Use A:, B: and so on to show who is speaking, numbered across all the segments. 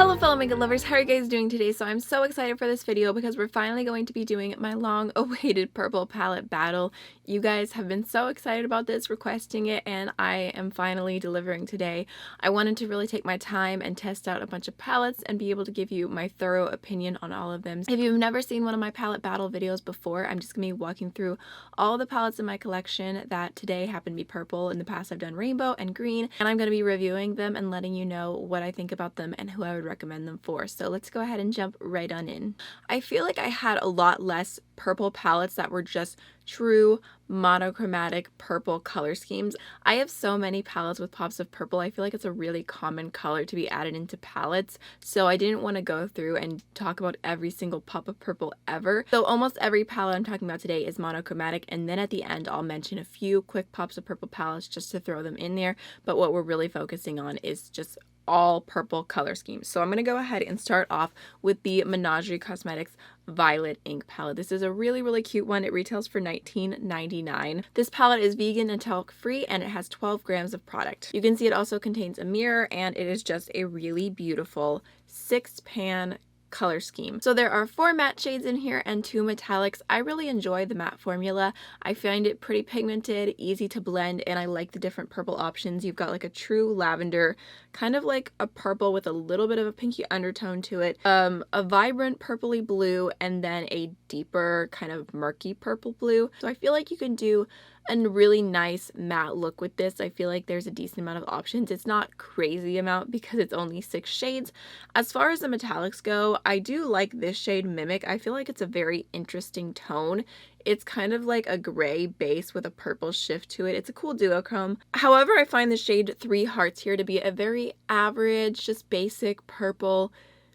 A: Hello fellow makeup lovers, how are you guys doing today? So I'm so excited for this video because we're finally going to be doing my long awaited purple palette battle. You guys have been so excited about this, requesting it, and I am finally delivering today. I wanted to really take my time and test out a bunch of palettes and be able to give you my thorough opinion on all of them. If you've never seen one of my palette battle videos before, I'm just going to be walking through all the palettes in my collection that today happen to be purple. In the past I've done rainbow and green, and I'm going to be reviewing them and letting you know what I think about them and who I would recommend them for. So let's go ahead and jump right on in. I feel like I had a lot less purple palettes that were just true monochromatic purple color schemes. I have so many palettes with pops of purple. I feel like it's a really common color to be added into palettes, so I didn't want to go through and talk about every single pop of purple ever. So almost every palette I'm talking about today is monochromatic, and then at the end I'll mention a few quick pops of purple palettes just to throw them in there, but what we're really focusing on is just all purple color schemes. So I'm going to go ahead and start off with the Menagerie Cosmetics Violet Ink palette. This is a really cute one. It retails for $19.99. This palette is vegan and talc free, and it has 12 grams of product. You can see it also contains a mirror, and it is just a really beautiful 6-pan color scheme. So there are 4 matte shades in here and 2 metallics. I really enjoy the matte formula. I find it pretty pigmented, easy to blend, and I like the different purple options. You've got like a true lavender, kind of like a purple with a little bit of a pinky undertone to it, a vibrant purpley blue, and then a deeper kind of murky purple blue. So I feel like you can do a really nice matte look with this. I feel like there's a decent amount of options. It's not crazy amount because it's only 6 shades. As far as the metallics go, I do like this shade Mimic. I feel like it's a very interesting tone. It's kind of like a gray base with a purple shift to it. It's a cool duochrome. However, I find the shade 3 Hearts here to be a very average, just basic purple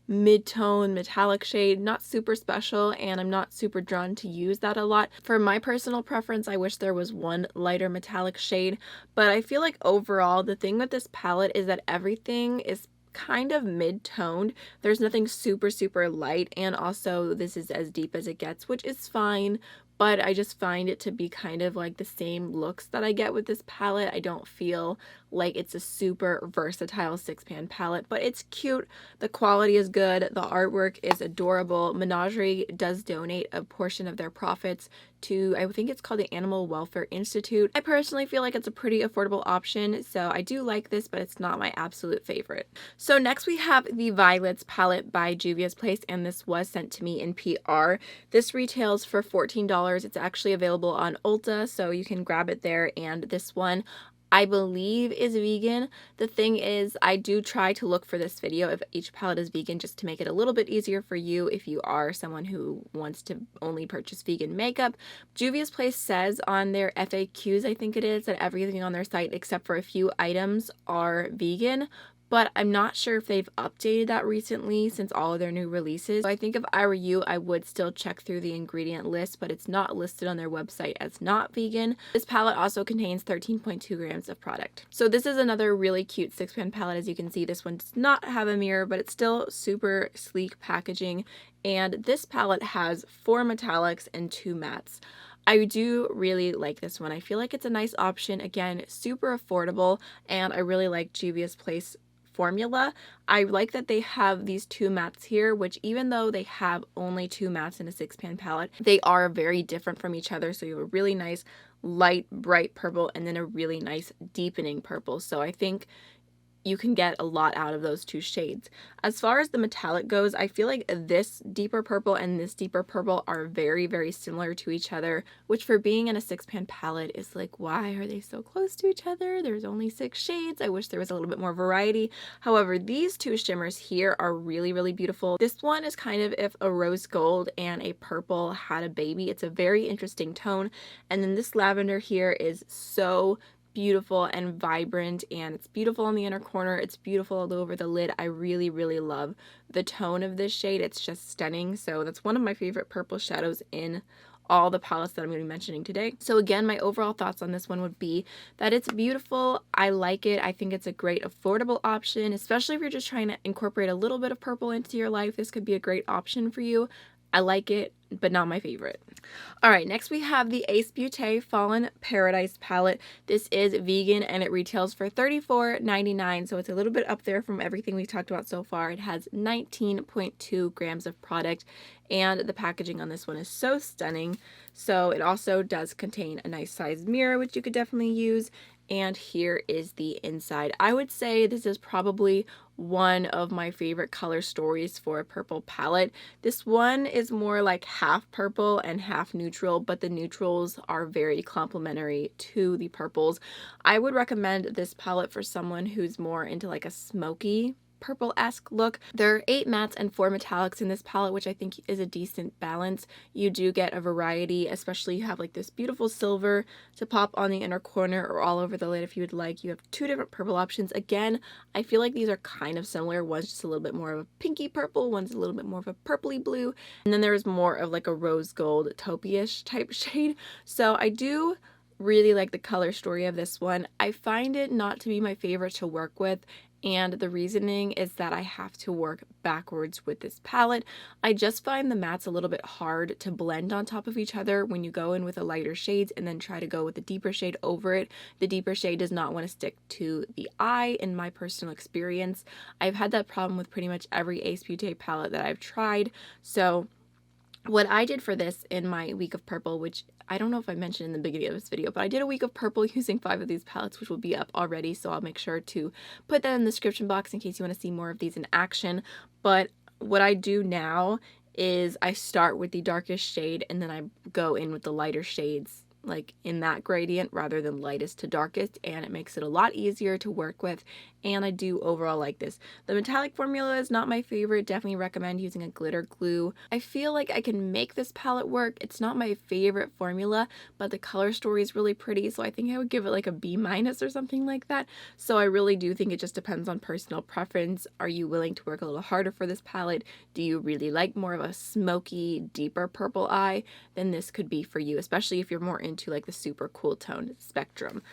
A: mid-tone metallic shade, not super special, and I'm not super drawn to use that a lot. For my personal preference, I wish there was one lighter metallic shade, but I feel like overall the thing with this palette is that everything is kind of mid-toned. There's nothing super light, and also this is as deep as it gets, which is fine, but I just find it to be kind of like the same looks that I get with this palette. I don't feel like it's a super versatile 6-pan palette, but it's cute. The quality is good. The artwork is adorable. Menagerie does donate a portion of their profits to, I think it's called the Animal Welfare Institute. I personally feel like it's a pretty affordable option, so I do like this, but it's not my absolute favorite. So next we have the Violets palette by Juvia's Place, and this was sent to me in PR. This retails for $14. It's actually available on Ulta, so you can grab it there, and this one I believe is vegan. The thing is, I do try to look for this video if each palette is vegan, just to make it a little bit easier for you if you are someone who wants to only purchase vegan makeup. Juvia's Place says on their FAQs, I think it is, that everything on their site except for a few items are vegan, but I'm not sure if they've updated that recently since all of their new releases. So I think if I were you, I would still check through the ingredient list, but it's not listed on their website as not vegan. This palette also contains 13.2 grams of product. So this is another really cute 6-pan palette. As you can see, this one does not have a mirror, but it's still super sleek packaging. And this palette has 4 metallics and 2 mattes. I do really like this one. I feel like it's a nice option. Again, super affordable, and I really like Juvia's Place formula. I like that they have these 2 mattes here, which even though they have only 2 mattes in a 6-pan palette, they are very different from each other. So you have a really nice light bright purple and then a really nice deepening purple. So I think you can get a lot out of those 2 shades. As far as the metallic goes, I feel like this deeper purple and this deeper purple are very similar to each other, which for being in a 6-pan palette is like, why are they so close to each other? There's only 6 shades. I wish there was a little bit more variety. However, these 2 shimmers here are really beautiful. This one is kind of if a rose gold and a purple had a baby. It's a very interesting tone. And then this lavender here is so beautiful and vibrant, and it's beautiful on the inner corner. It's beautiful all over the lid. I really love the tone of this shade. It's just stunning. So that's one of my favorite purple shadows in all the palettes that I'm going to be mentioning today. So again, my overall thoughts on this one would be that it's beautiful. I like it. I think it's a great affordable option, especially if you're just trying to incorporate a little bit of purple into your life. This could be a great option for you. I like it. but not my favorite. Alright, next we have the Ace Beauté Fallen Paradise palette. This is vegan and it retails for $34.99, so it's a little bit up there from everything we've talked about so far. It has 19.2 grams of product, and the packaging on this one is so stunning. So it also does contain a nice sized mirror, which you could definitely use. And here is the inside. I would say this is probably one of my favorite color stories for a purple palette. This one is more like half purple and half neutral, but the neutrals are very complementary to the purples. I would recommend this palette for someone who's more into like a smoky purple-esque look. There are 8 mattes and 4 metallics in this palette, which I think is a decent balance. You do get a variety, especially you have like this beautiful silver to pop on the inner corner or all over the lid if you would like. You have 2 different purple options. Again, I feel like these are kind of similar. One's just a little bit more of a pinky purple, one's a little bit more of a purpley blue, and then there's more of like a rose gold taupey-ish type shade. So I do really like the color story of this one. I find it not to be my favorite to work with, and the reasoning is that I have to work backwards with this palette. I just find the mattes a little bit hard to blend on top of each other when you go in with the lighter shades and then try to go with a deeper shade over it. The deeper shade does not want to stick to the eye in my personal experience. I've had that problem with pretty much every Ace Beauté palette that I've tried. So what I did for this in my week of purple, which I don't know if I mentioned in the beginning of this video, but I did a week of purple using 5 of these palettes, which will be up already, so I'll make sure to put that in the description box in case you want to see more of these in action. But what I do now is I start with the darkest shade and then I go in with the lighter shades, like in that gradient rather than lightest to darkest, and it makes it a lot easier to work with, and I do overall like this. The metallic formula is not my favorite. Definitely recommend using a glitter glue. I feel like I can make this palette work. It's not my favorite formula, but the color story is really pretty, so I think I would give it like a B- or something like that. So I really do think it just depends on personal preference. Are you willing to work a little harder for this palette? Do you really like more of a smoky, deeper purple eye? Then this could be for you, especially if you're more into like the super cool toned spectrum.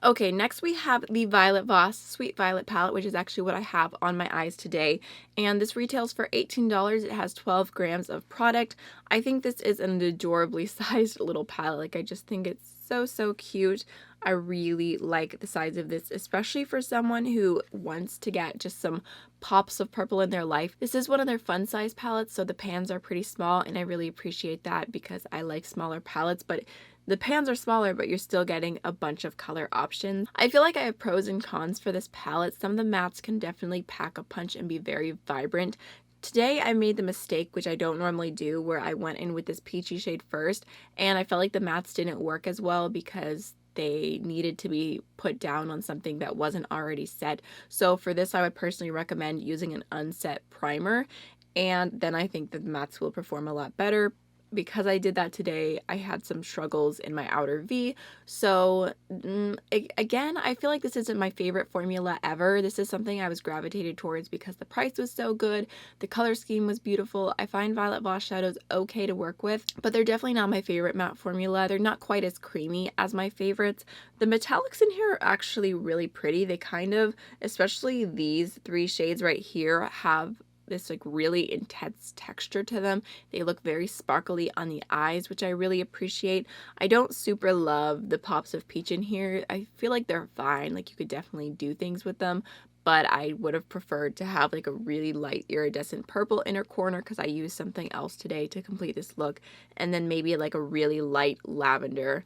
A: Okay, next we have the Violet Voss Sweet Violet palette, which is actually what I have on my eyes today, and this retails for $18. It has 12 grams of product. I think this is an adorably sized little palette. Like, I just think it's so cute. I really like the size of this, especially for someone who wants to get just some pops of purple in their life. This is one of their fun size palettes, so the pans are pretty small, and I really appreciate that because I like smaller palettes, but the pans are smaller, but you're still getting a bunch of color options. I feel like I have pros and cons for this palette. Some of the mattes can definitely pack a punch and be very vibrant. Today I made the mistake, which I don't normally do, where I went in with this peachy shade first, and I felt like the mattes didn't work as well because they needed to be put down on something that wasn't already set. So for this, I would personally recommend using an unset primer, and then I think that the mattes will perform a lot better. Because I did that today, I had some struggles in my outer V. So again, I feel like this isn't my favorite formula ever. This is something I was gravitated towards because the price was so good. The color scheme was beautiful. I find Violet Voss shadows okay to work with, but they're definitely not my favorite matte formula. They're not quite as creamy as my favorites. The metallics in here are actually really pretty. They kind of, especially these 3 shades right here, have this like really intense texture to them. They look very sparkly on the eyes, which I really appreciate. I don't super love the pops of peach in here. I feel like they're fine, like you could definitely do things with them, but I would have preferred to have like a really light iridescent purple inner corner because I used something else today to complete this look, and then maybe like a really light lavender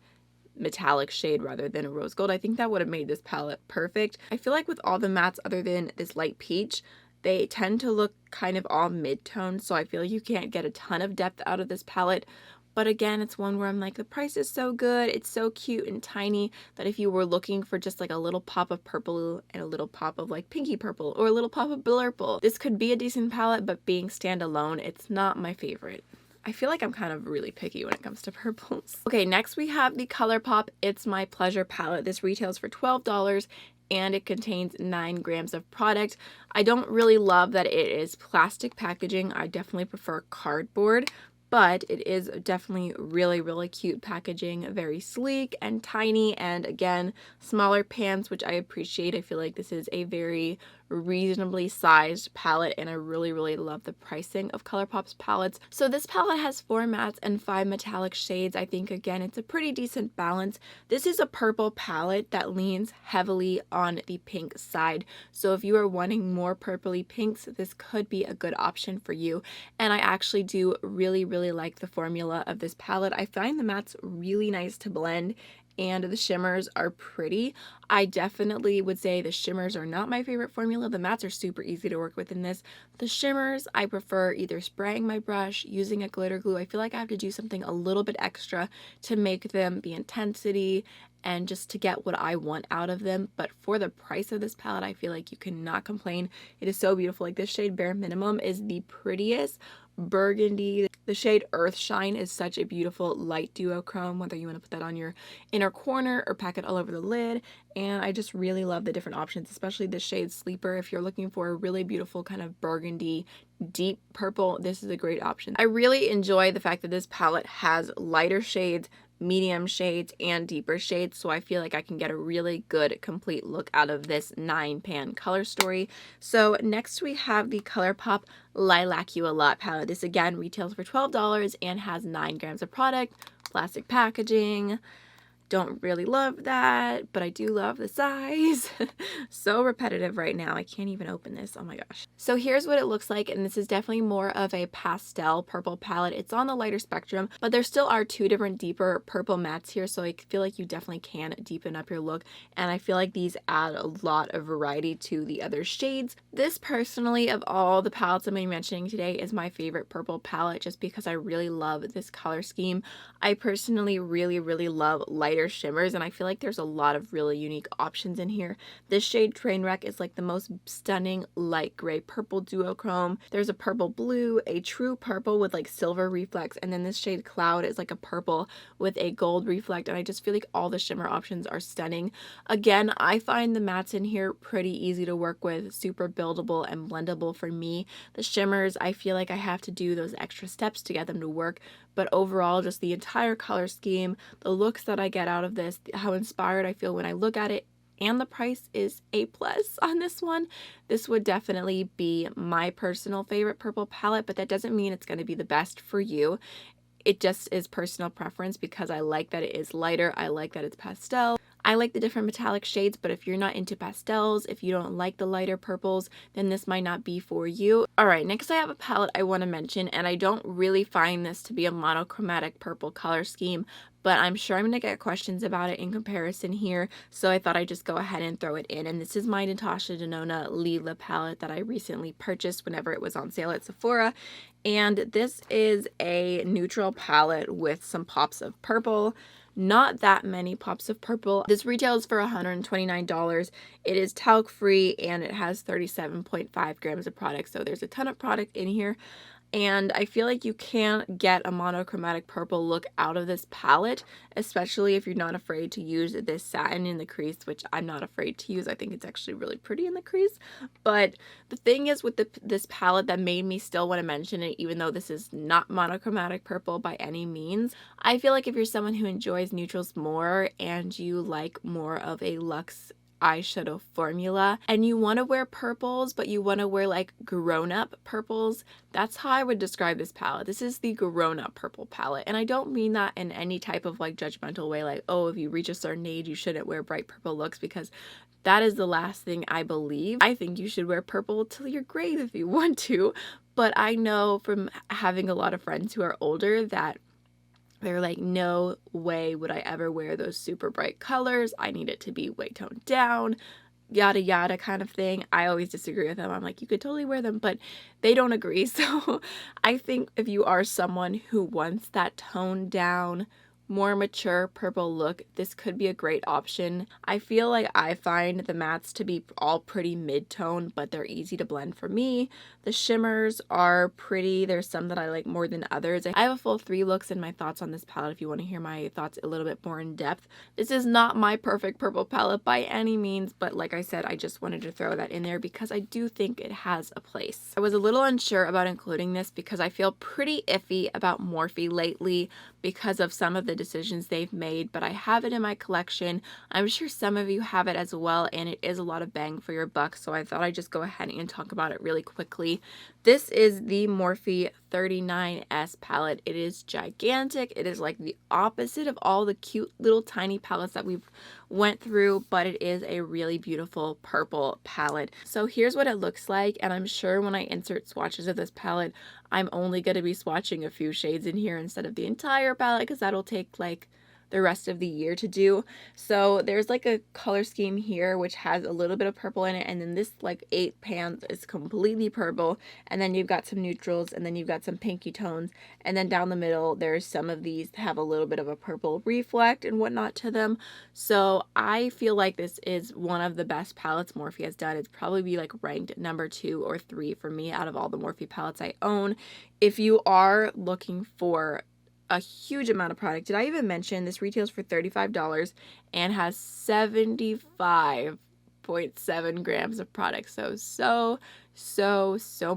A: metallic shade rather than a rose gold. I think that would have made this palette perfect. I feel like with all the mattes other than this light peach, they tend to look kind of all mid-tone, so I feel like you can't get a ton of depth out of this palette. But again, it's one where I'm like, the price is so good, it's so cute and tiny, that if you were looking for just like a little pop of purple and a little pop of like pinky purple or a little pop of blurple, this could be a decent palette, but being standalone, it's not my favorite. I feel like I'm kind of really picky when it comes to purples. Okay, next we have the Colourpop It's My Pleasure palette. This retails for $12 and it contains 9 grams of product. I don't really love that it is plastic packaging. I definitely prefer cardboard, but it is definitely really cute packaging, very sleek and tiny, and again, smaller pans, which I appreciate. I feel like this is a very reasonably sized palette, and I really love the pricing of Colourpop's palettes. So this palette has 4 mattes and 5 metallic shades. I think again it's a pretty decent balance. This is a purple palette that leans heavily on the pink side, so if you are wanting more purpley pinks, this could be a good option for you. And I actually do really like the formula of this palette. I find the mattes really nice to blend, and the shimmers are pretty. I definitely would say the shimmers are not my favorite formula. The mattes are super easy to work with in this. The shimmers, I prefer either spraying my brush, using a glitter glue. I feel like I have to do something a little bit extra to make them the intensity and just to get what I want out of them. But for the price of this palette, I feel like you cannot complain. It is so beautiful. Like, this shade Bare Minimum is the prettiest burgundy. The shade Earth Shine is such a beautiful light duochrome, whether you want to put that on your inner corner or pack it all over the lid. And I just really love the different options, especially the shade Sleeper. If you're looking for a really beautiful kind of burgundy deep purple, this is a great option. I really enjoy the fact that this palette has lighter shades, medium shades, and deeper shades, so I feel like I can get a really good complete look out of this 9-pan color story. So next we have the Colourpop Lilac You A Lot palette. This again retails for $12 and has 9 grams of product, plastic packaging. Don't really love that, but I do love the size. So repetitive right now. I can't even open this. Oh my gosh. So here's what it looks like, and this is definitely more of a pastel purple palette. It's on the lighter spectrum, but there still are 2 different deeper purple mattes here, so I feel like you definitely can deepen up your look, and I feel like these add a lot of variety to the other shades. This personally, of all the palettes I'm mentioning today, is my favorite purple palette just because I really love this color scheme. I personally really love lighter shimmers, and I feel like there's a lot of really unique options in here. This shade Trainwreck is like the most stunning light gray purple duochrome. There's a purple blue, a true purple with like silver reflex, and then this shade Cloud is like a purple with a gold reflect, and I just feel like all the shimmer options are stunning. Again, I find the mattes in here pretty easy to work with, super buildable and blendable for me. The shimmers, I feel like I have to do those extra steps to get them to work, but overall, just the entire color scheme, the looks that I get out of this, how inspired I feel when I look at it, and the price is A+ on this one. This would definitely be my personal favorite purple palette, but that doesn't mean it's going to be the best for you. It just is personal preference because I like that it is lighter, I like that it's pastel. I like the different metallic shades, but if you're not into pastels, if you don't like the lighter purples, then this might not be for you. Alright, next I have a palette I want to mention, and I don't really find this to be a monochromatic purple color scheme, but I'm sure I'm going to get questions about it in comparison here, so I thought I'd just go ahead and throw it in. And this is my Natasha Nona Lila palette that I recently purchased whenever it was on sale at Sephora. And this is a neutral palette with some pops of purple. Not that many pops of purple. This retails for $129. It is talc free and it has 37.5 grams of product, so there's a ton of product in here. And I feel like you can get a monochromatic purple look out of this palette, especially if you're not afraid to use this satin in the crease, which I'm not afraid to use. I think it's actually really pretty in the crease. But the thing is with this palette that made me still want to mention it, even though this is not monochromatic purple by any means, I feel like if you're someone who enjoys neutrals more and you like more of a luxe eyeshadow formula and you want to wear purples, but you want to wear like grown-up purples, that's how I would describe this palette. This is the grown-up purple palette, and I don't mean that in any type of like judgmental way, like, oh, if you reach a certain age you shouldn't wear bright purple looks, because that is the last thing I believe. I think you should wear purple till your grave if you want to, but I know from having a lot of friends who are older that they're like, no way would I ever wear those super bright colors. I need it to be way toned down, yada yada kind of thing. I always disagree with them. I'm like, you could totally wear them, but they don't agree. So I think if you are someone who wants that toned down, more mature purple look, this could be a great option. I feel like I find the mattes to be all pretty mid-tone, but they're easy to blend for me. The shimmers are pretty. There's some that I like more than others. I have a full 3 looks and my thoughts on this palette if you want to hear my thoughts a little bit more in depth. This is not my perfect purple palette by any means, but like I said, I just wanted to throw that in there because I do think it has a place. I was a little unsure about including this because I feel pretty iffy about Morphe lately because of some of the decisions they've made, but I have it in my collection. I'm sure some of you have it as well, and it is a lot of bang for your buck, so I thought I'd just go ahead and talk about it really quickly. This is the Morphe 39S palette. It is gigantic. It is like the opposite of all the cute little tiny palettes that we've went through, but it is a really beautiful purple palette. So here's what it looks like, and I'm sure when I insert swatches of this palette, I'm only going to be swatching a few shades in here instead of the entire palette because that'll take like the rest of the year to do. So there's like a color scheme here which has a little bit of purple in it, and then this like 8 pans is completely purple, and then you've got some neutrals, and then you've got some pinky tones, and then down the middle there's some of these that have a little bit of a purple reflect and whatnot to them. So I feel like this is one of the best palettes Morphe has done. It's probably be like ranked number 2 or 3 for me out of all the Morphe palettes I own. If you are looking for a huge amount of product. Did I even mention this retails for $35 and has 75.7 grams of product. So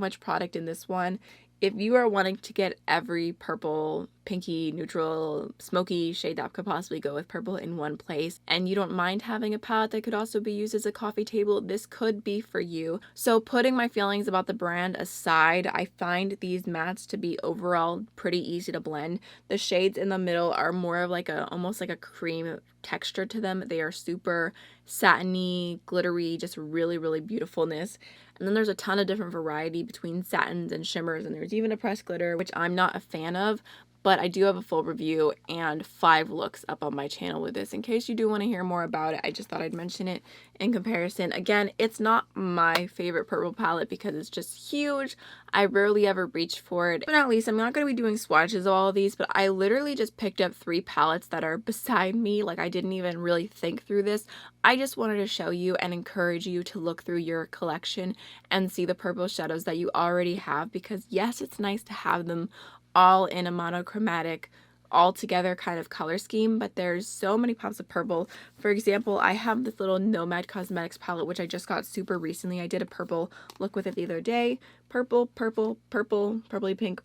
A: much product in this one. If you are wanting to get every purple, pinky, neutral, smoky shade that could possibly go with purple in one place, and you don't mind having a palette that could also be used as a coffee table, this could be for you. So putting my feelings about the brand aside, I find these mattes to be overall pretty easy to blend. The shades in the middle are more of like almost like a cream texture to them. They are super satiny, glittery, just really beautifulness. And then there's a ton of different variety between satins and shimmers, and there's even a pressed glitter, which I'm not a fan of, but I do have a full review and 5 looks up on my channel with this in case you do want to hear more about it. I just thought I'd mention it in comparison. Again, it's not my favorite purple palette because it's just huge. I rarely ever reach for it, but at least I'm not going to be doing swatches of all of these, but I literally just picked up 3 palettes that are beside me. Like, I didn't even really think through this. I just wanted to show you and encourage you to look through your collection and see the purple shadows that you already have, because yes, it's nice to have them all in a monochromatic, all together kind of color scheme, but there's so many pops of purple. For example, I have this little Nomad Cosmetics palette which I just got super recently. I did a purple look with it the other day. Purple, purpley pink,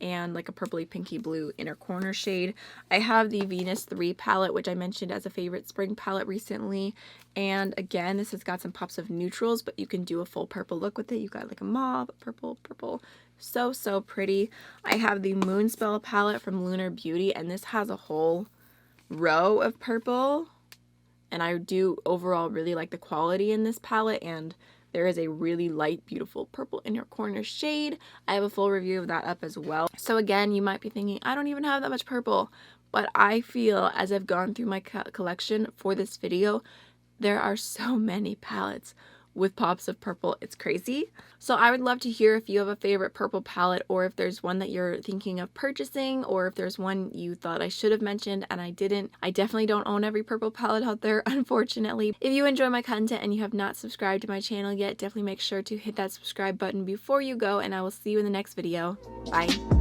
A: and like a purpley pinky blue inner corner shade. I have the Venus 3 palette, which I mentioned as a favorite spring palette recently, and again, this has got some pops of neutrals, but you can do a full purple look with it. You got like a mauve, purple, so pretty. I have the Moonspell palette from Lunar Beauty, and this has a whole row of purple, and I do overall really like the quality in this palette, and there is a really light, beautiful purple inner corner shade. I have a full review of that up as well. So again, you might be thinking, I don't even have that much purple, but I feel as I've gone through my collection for this video, there are so many palettes with pops of purple. It's crazy. So I would love to hear if you have a favorite purple palette, or if there's one that you're thinking of purchasing, or if there's one you thought I should have mentioned and I didn't. I definitely don't own every purple palette out there, unfortunately. If you enjoy my content and you have not subscribed to my channel yet, definitely make sure to hit that subscribe button before you go, and I will see you in the next video. Bye.